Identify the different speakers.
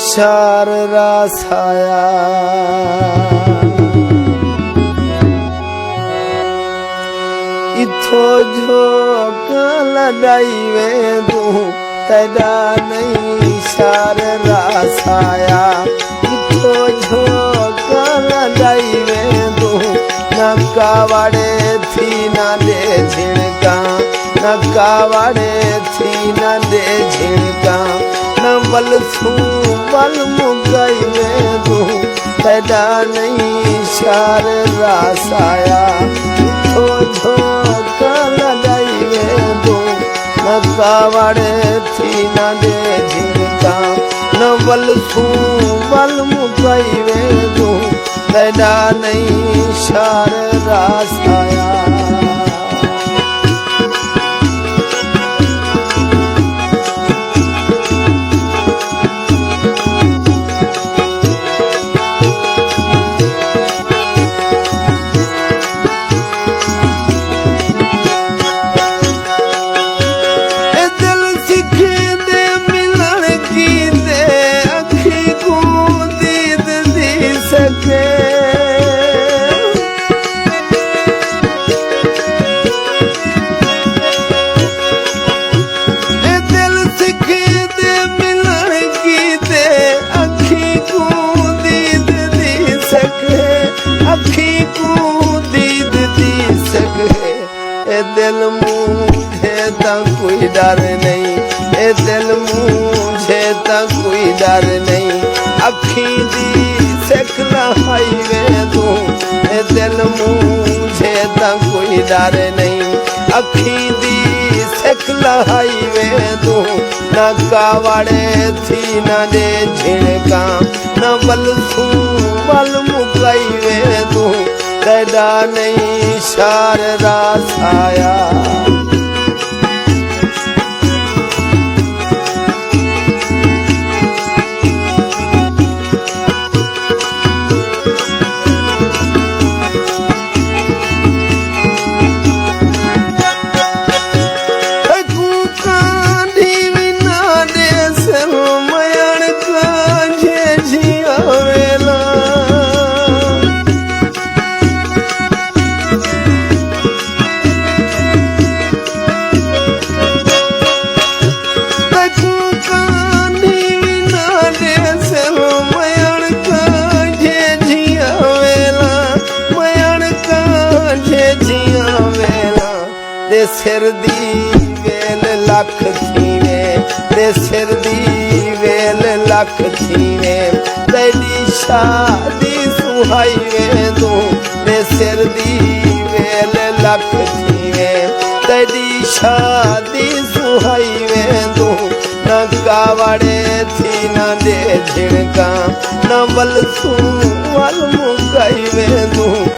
Speaker 1: शार रासाया इथो झोक लड़ाई वेंदू तेरा नहीं शार रासाया इथो झोक लड़ाई वेंदू नका वाड़े थी न दे झिणका नका वाड़े थी न दे झिणका न बलसू बल मुगई वेंदू तेरा नहीं शार रासाया इथो झोक लड़ाई वेंदू नका वाड़े थी न दे झिणका न बलसू बल मुगई वेंदू तेरा नहीं शार रासाया दिल मुझे तो कोई डर नहीं ए दिल मुझे तो कोई डर नहीं अखी दी सकला हाईवे तू ए दिल मुझे तो कोई डर नहीं अखी दी सकला हाईवे तू न कावड़े थी न दे झिणका न बलसू बल मुकाई वे तू तेरा नहीं शार रासाया दे सिर दी वेल लख थीवे दे सिर दी वेल लख थीवे तेरी शादी सुहाई वेंदू दे सिर दी वेल लख थीवे तेरी शादी सुहाई वेंदू न कावड़े थी न दे झिणका न बलसू वल मुकाई वेंदू।